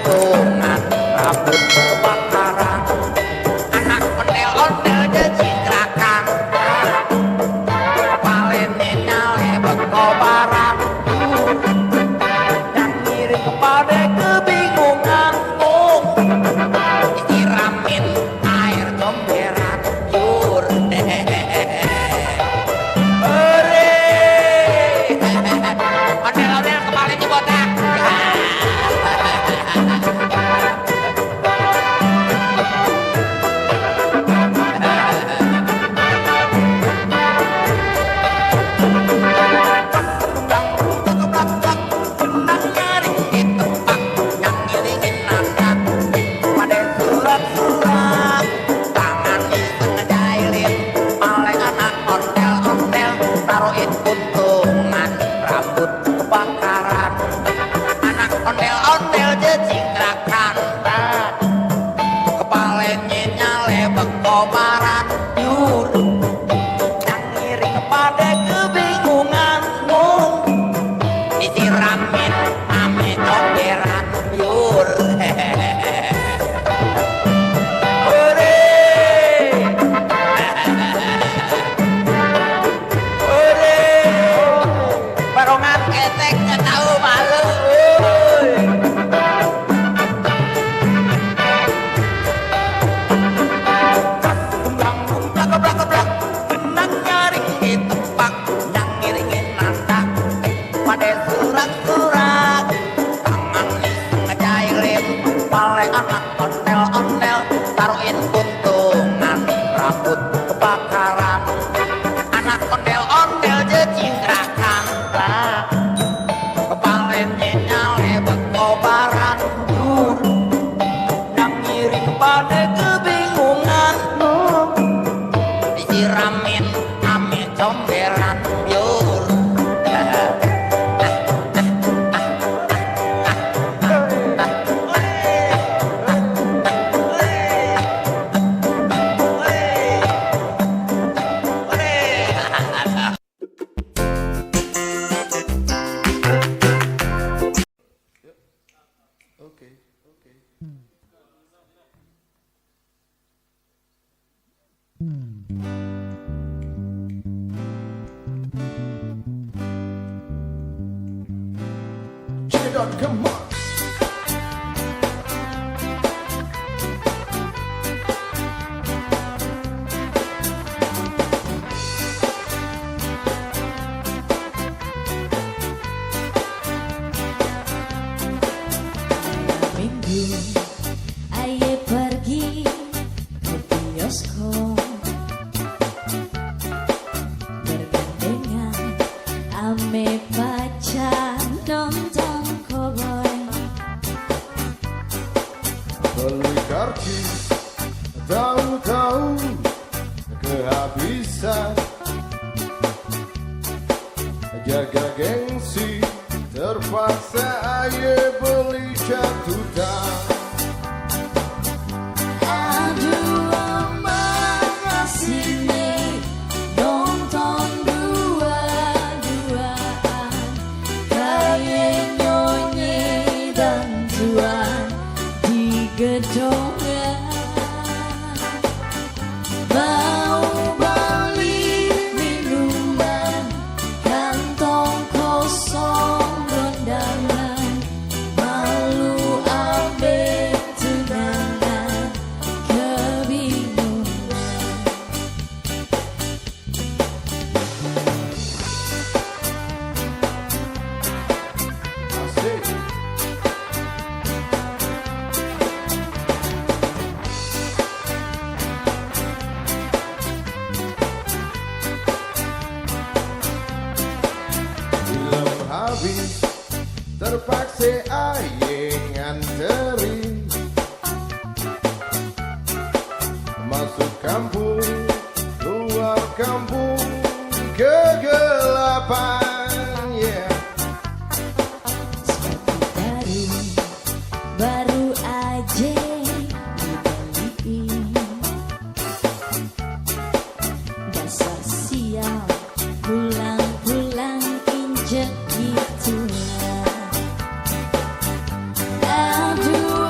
kuntungan rambut kebakaran anak ondel-ondel decitrakan palene nyale berkobaran dan ngiring kepada kebingungan disiramin air comberan yur ondel-ondel kepalanya botak kuntungan rambut kebakaran anak ondel-ondel decitrakan kepalanya nyale berkobaran yur yang ngiring kepada kebingungan disiramin ame comberan yur barongan ketek nggak tahu malu blak benang nyaring ditepak yang ngiringin nanda pada surat-surat tangan ngejailin pale anak ondel-ondel taruhin kuntungan rambut kebakaran anak ondel-ondel decitrakan kepalanya nyale berkobaran yur yang ngiring kepada kebingungan disiramin ame comberan yur Come on. Minggu aye pergi ke bioskop bergandengan ame pacar nonton cowboy Beli karcis tahu-tahu kehabisan jaga gengsi terpaksa aye beli catutan aduh mana sini nonton dua-duaan kayak nyonyi dan tuan di gedongan mau beli minuman kantong kosong gondangan malu abe tunangan kebingungan asik film habis terpaksa aye nganterin masuk kampung luar kampung kegelapan yeah. baru aja dibeliin dasar sial pulang-pulang injek gitulah aduh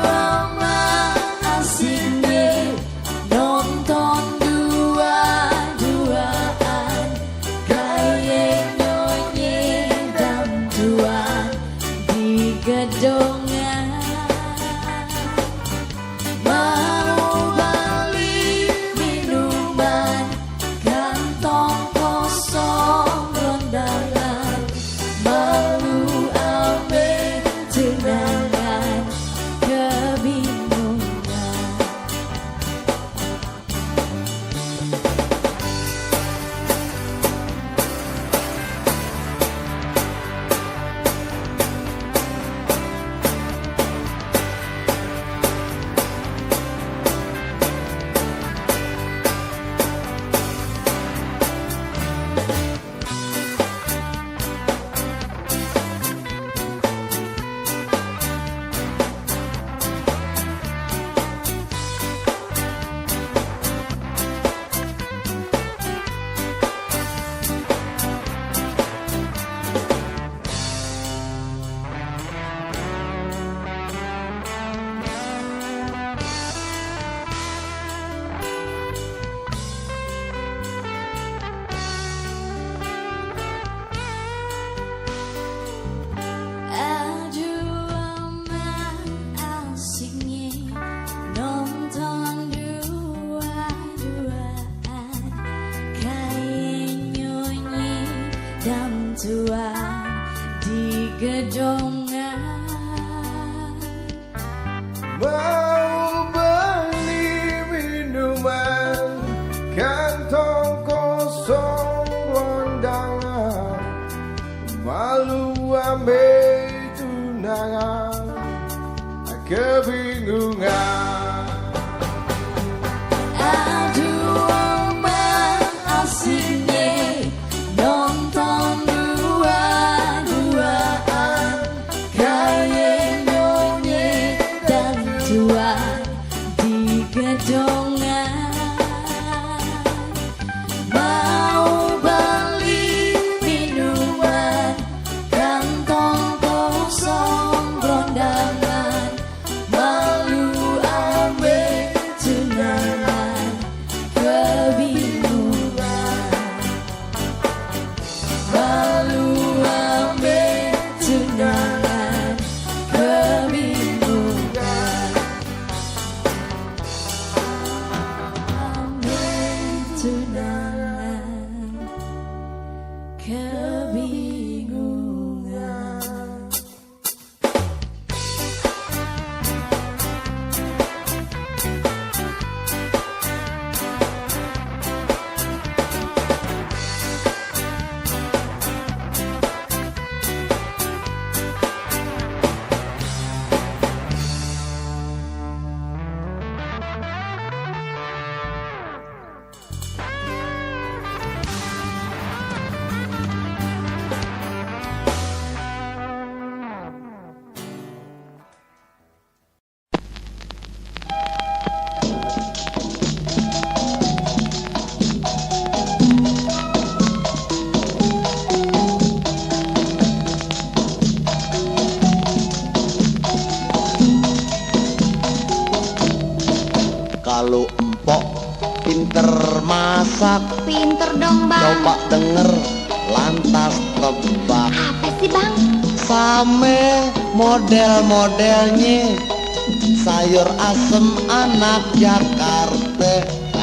Mau beli minuman, kantong kosong kondangan, malu ambil tunangan, kebingungan. Aduh omah asiknya nonton dua-duaan, kayak nyonya dan tua di gedongan. Mau beli minuman, kantong kosong kondangan, malu ambil tunangan, kebingungan. Malu ambil tunangan, kebingungan. Ambil tunangan, kebingungan. Kalau empok pinter masak, Pinter dong bang. coba denger lantas tebak. Apa sih bang? Same model-modelnya, sayur asem anak Jakarta.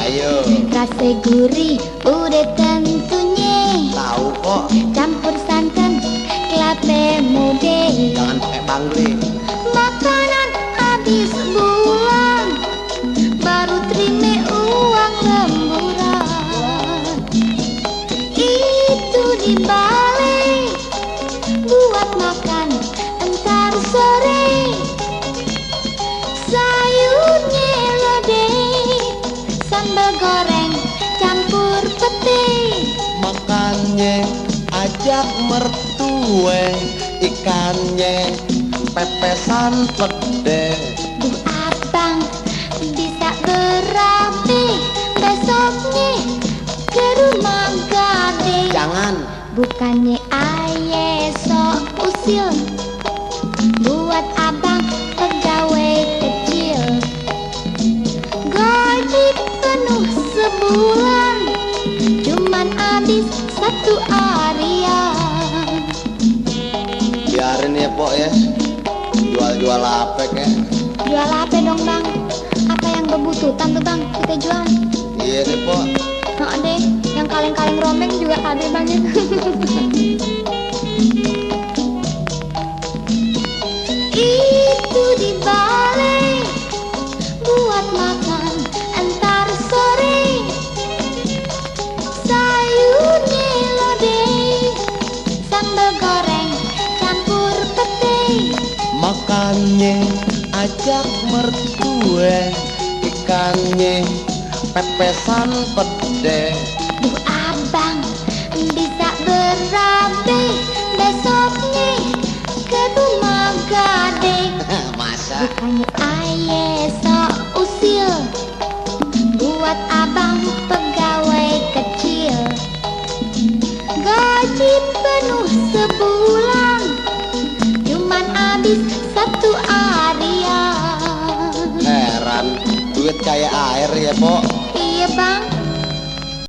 Ayo, Rasa gurih udah tentunya, tahu kok, campur santan kelapa muda. jangan pakai pangling. Makanan habis bulan, baru terima uang lemburan. Itu dibalik buat makan entar sore. Sayurnya lodeh, sambal goreng campur pete. Makannya ajak mertue, ikannya pepesan pede. Duh abang, bisa berapi besoknya ke rumah gade. Jangan, Bukannya aye sok usil, buat abang pegawai kecil. Gaji penuh sebulan, cuman habis satu harian. biarin ya pok ya, jual-jual apa kek. Jual apa dong bang? Apa yang kebutuhan tuh bang kita jual? Iya deh pok. Nah deh, yang kaleng-kaleng rombeng juga ada bang ya. Itu dibalik buat makan entar sore. Sayurnya lodeh, sambal goreng campur pete. Makannya ajak mertue, ikannya pepesan pede. Duh abang, bisa berapi besoknya ke rumah gade. Masa? Bukannya aye sok usil, buat abang pegawai kecil. Gaji penuh sebulan, cuman habis satu harian. Heran, duit kayak air ya pok. Iya bang,